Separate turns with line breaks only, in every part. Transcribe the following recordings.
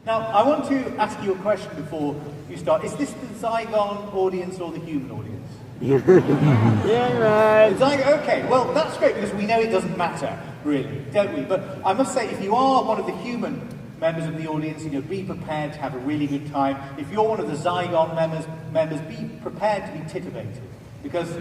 Now, I want to ask you a question before you start. Is this the Zygon audience or the human audience?
Yeah, right.
Okay, well, that's great because we know it doesn't matter, really, don't we? But I must say, if you are one of the human members of the audience, be prepared to have a really good time. If you're one of the Zygon members, be prepared to be titivated, because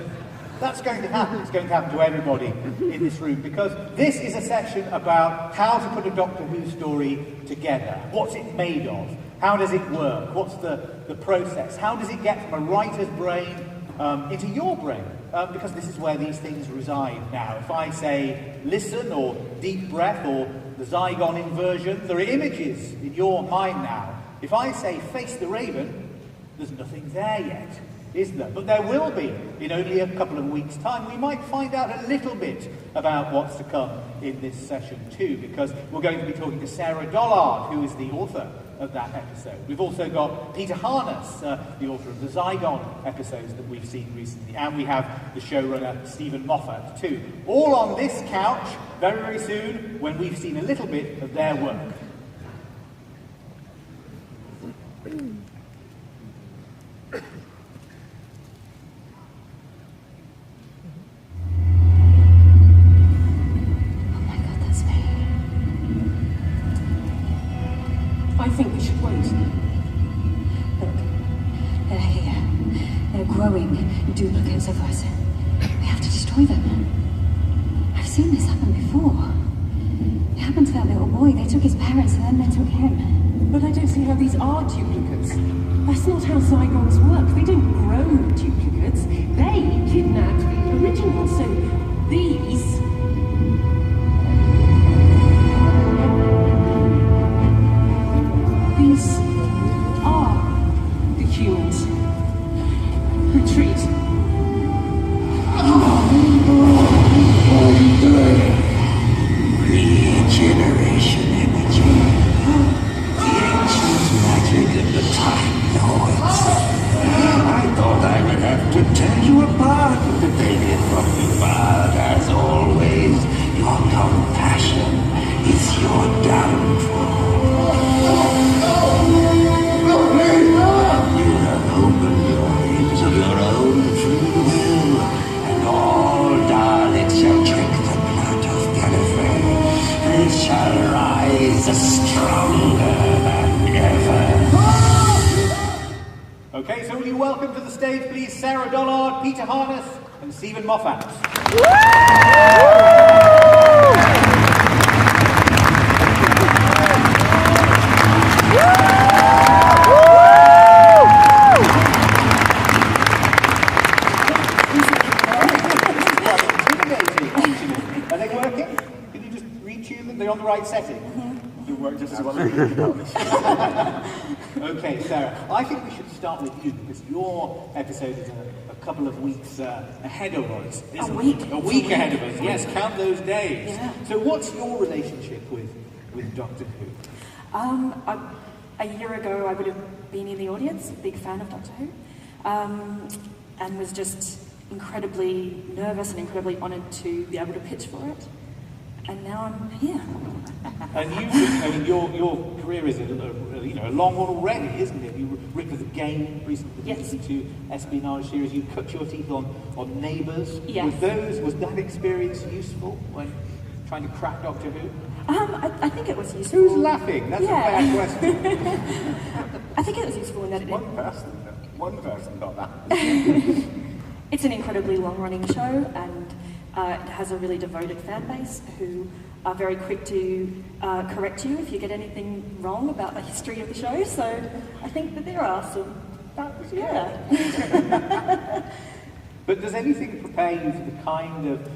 that's going to happen. It's going to happen to everybody in this room, because this is a session about how to put a Doctor Who story together. What's it made of? How does it work? What's the process? How does it get from a writer's brain into your brain? Because this is where these things reside now. If I say listen, or deep breath, or the Zygon inversion, there are images in your mind now. If I say face the Raven, there's nothing there yet, is there? But there will be in only a couple of weeks' time. We might find out a little bit about what's to come in this session too, because we're going to be talking to Sarah Dollard, who is the author of that episode. We've also got Peter Harness, the author of the Zygon episodes that we've seen recently, and we have the showrunner Stephen Moffat too. All on this couch very, very soon, when we've seen a little bit of their work.
I think we should wait.
Look, they're here. They're growing duplicates of us. We have to destroy them. I've seen this happen before. It happened to that little boy. They took his parents and then they took him.
But I don't see how these are duplicates. That's not how Zygons work. They don't grow duplicates. They kidnapped the original. So these... These are the humans. Retreat.
Regeneration energy. The ancient magic of the Time Lords. I thought I would have to tear you apart with the baby from you, but as always, your compassion is your downfall. You have opened your eyes of your own free will, and all Daleks shall drink the blood of Gallifrey. They shall rise stronger than ever.
Okay, so will you welcome to the stage, please, Sarah Dollard, Peter Harness, and Stephen Moffat. Are they working? Can you just retune them? They're on the right setting? They work just as well as Okay, Sarah, I think we should start with you, because your episode is a couple of weeks ahead of us.
A week?
A week ahead of us, yes, count those days.
Yeah.
So what's your relationship with Doctor Who?
A year ago I would have been in the audience, big fan of Doctor Who, and was just incredibly nervous and incredibly honoured to be able to pitch for it. And now I'm here.
And your career is a long one already, isn't it? You written for The Game recently,
yes,
to espionage series. You cut your teeth on Neighbours.
Yes.
Was that experience useful when trying to crack Doctor Who?
I think it was useful.
Who's laughing? That's a fair question.
I think it was useful in that it...
One person got that.
It's an incredibly long-running show, and it has a really devoted fan base who are very quick to correct you if you get anything wrong about the history of the show. So I think that there are some...
But does anything prepare you for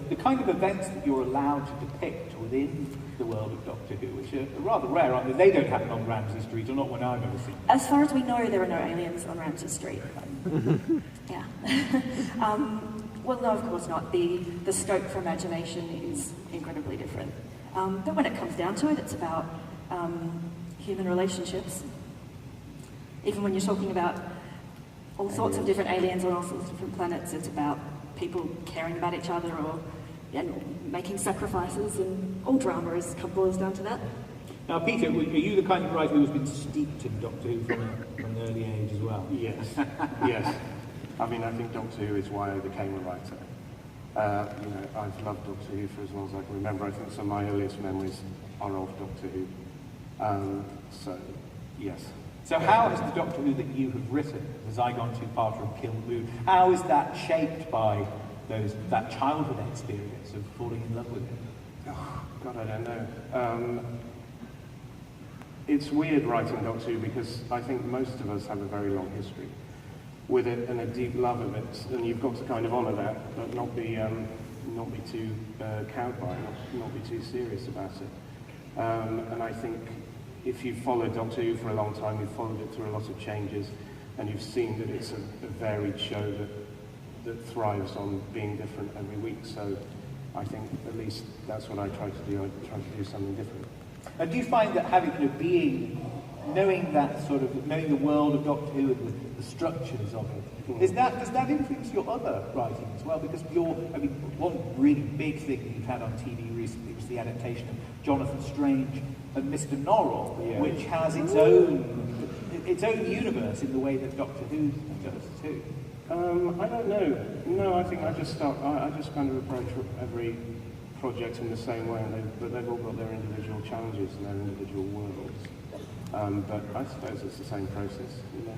the kind of events that you're allowed to depict within the world of Doctor Who, which are rather rare, aren't they? They don't happen on Ramsay Street, or not when I've ever seen them.
As far as we know, there are no aliens on Ramsay Street. Yeah. Well, no, of course not. The scope for imagination is incredibly different. But when it comes down to it, it's about human relationships. Even when you're talking about all sorts of different aliens on all sorts of different planets, it's about people caring about each other or making sacrifices, and all drama boils down to that.
Now, Peter, are you the kind of writer who's been steeped in Doctor Who from an early age as well?
Yes, yes. I mean, I think Doctor Who is why I became a writer. You know, I've loved Doctor Who for as long as I can remember. I think some of my earliest memories are of Doctor Who. So, yes.
So how has the Doctor Who that you have written, the Zygon two-parter and Kill the Moon, how is that shaped by that childhood experience of falling in love with it?
Oh, God, I don't know. It's weird writing Doctor Who because I think most of us have a very long history with it and a deep love of it, and you've got to kind of honour that, but not be too cowed by it, not be too serious about it. And I think if you've followed Doctor Who for a long time, you've followed it through a lot of changes, and you've seen that it's a varied show that thrives on being different every week. So I think at least that's what I try to do. I try to do something different.
And do you find that having, knowing the world of Doctor Who and the structures of it, does that influence your other writing as well? Because one really big thing that you've had on TV recently was the adaptation of Jonathan Strange and Mr. Norrell, which has its own universe in the way that Doctor Who does too.
I don't know. No, I think I just kind of approach every project in the same way, but they've all got their individual challenges and their individual worlds. But I suppose it's the same process, you know.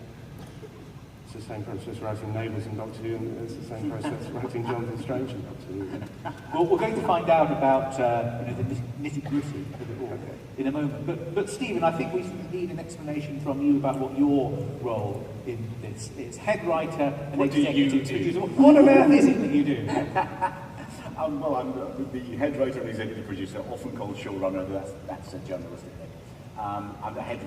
It's the same process writing Neighbours and Doctor Who, and it's the same process writing Jonathan Strange and Doctor Who.
Well, we're going to find out about the nitty-gritty of it all in a moment. But Stephen, I think we need an explanation from you about what your role in this is. Head writer and executive producer. What on earth is it that you do?
Well, I'm the head writer and executive producer, often called showrunner, but that's a journalistic thing. I'm the head.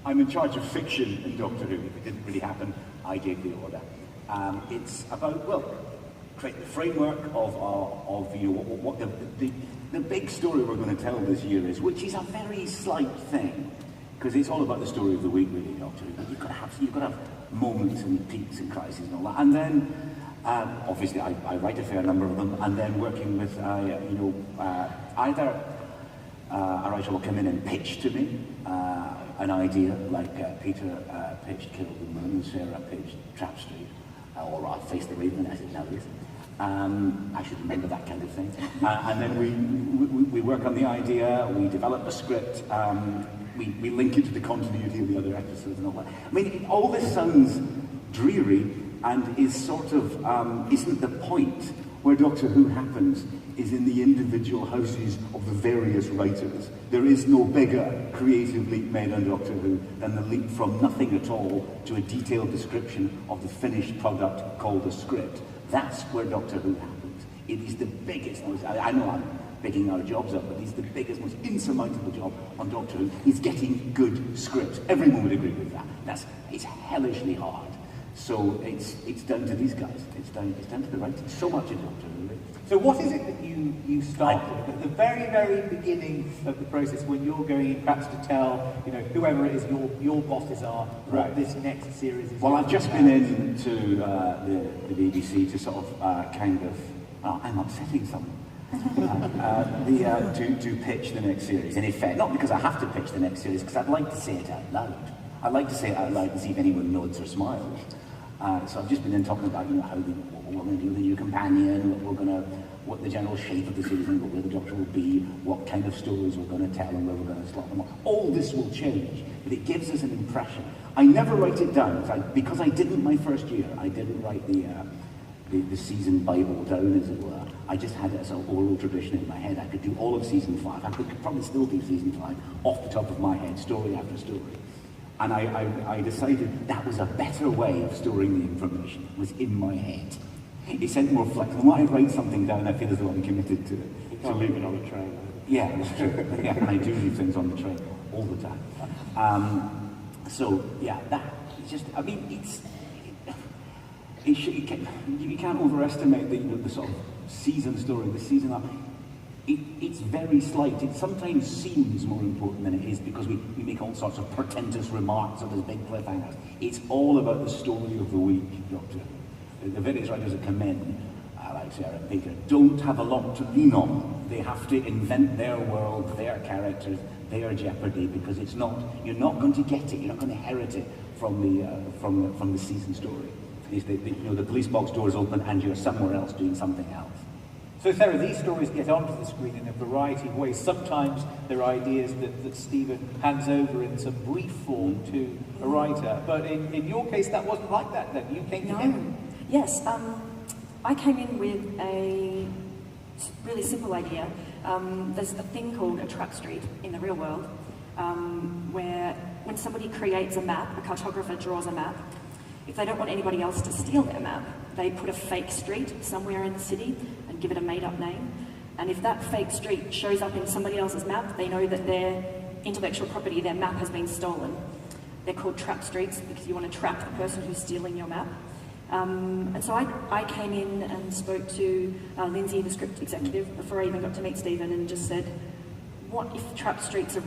I'm in charge of fiction in Doctor Who. If it didn't really happen, I gave the order. It's about, create the framework of what the big story we're going to tell this year is, which is a very slight thing, because it's all about the story of the week, really, Doctor Who. You've got to have moments and peaks and crises and all that, and then obviously I write a fair number of them, and then working with either a writer will come in and pitch to me an idea, like Peter pitched Kill the Moon, and Sarah pitched Trap Street, or Face the Raven as it now is. I should remember that kind of thing. And then we work on the idea, we develop a script, we link it to the continuity of the other episodes and all that. I mean, all this sounds dreary and is sort of, isn't the point. Where Doctor Who happens is in the individual houses of the various writers. There is no bigger creative leap made on Doctor Who than the leap from nothing at all to a detailed description of the finished product called a script. That's where Doctor Who happens. It is the biggest, I know I'm picking our jobs up, but it's the biggest, most insurmountable job on Doctor Who is getting good scripts. Everyone would agree with that. It's hellishly hard. So it's down to these guys. It's down to the writers. So much in Doctor Who.
So what is it that you start with at the very, very beginning of the process when you're going in perhaps to tell whoever it is your bosses are what this next series is?
Well, I've just been in to the BBC to sort of I'm upsetting someone. To pitch the next series. In effect, not because I have to pitch the next series, because I'd like to say it out loud. I'd like to say it out loud and see if anyone nods or smiles. So I've just been in talking about, what we're going to do with the new companion, what the general shape of the series and where the Doctor will be, what kind of stories we're going to tell and where we're going to slot them. All this will change, but it gives us an impression. I never write it down because I didn't my first year. I didn't write the season Bible down, as it were. I just had it as an oral tradition in my head. I could do all of season 5. I could probably still do season 5 off the top of my head, story after story. And I decided that was a better way of storing the information. It was in my head. It sent more flex. And when I write something down, I feel as though I'm committed to it.
You can't leave it on the train.
Yeah, that's true. Yeah, and I do leave things on the train all the time. It's just, you can't overestimate the sort of season story, the season arc. It's very slight. It sometimes seems more important than it is because we make all sorts of portentous remarks or there's big cliffhangers. It's all about the story of the week, Doctor. The various writers that come in, like Sarah and Peter, don't have a lot to lean on. They have to invent their world, their characters, their jeopardy, because it's not, you're not going to get it, you're not going to inherit it from the season story. Is that you know, the police box door is open and you're somewhere else doing something else.
So Sarah, these stories get onto the screen in a variety of ways. Sometimes they're ideas that Stephen hands over in some brief form to a writer, but in your case that wasn't like that then. You came together.
No. Yes, I came in with a really simple idea. There's a thing called a trap street in the real world, where when somebody creates a map, a cartographer draws a map, if they don't want anybody else to steal their map, they put a fake street somewhere in the city and give it a made-up name. And if that fake street shows up in somebody else's map, they know that their intellectual property, their map, has been stolen. They're called trap streets because you want to trap the person who's stealing your map. And so I came in and spoke to Lindsay, the script executive, before I even got to meet Stephen, and just said, what if trap streets are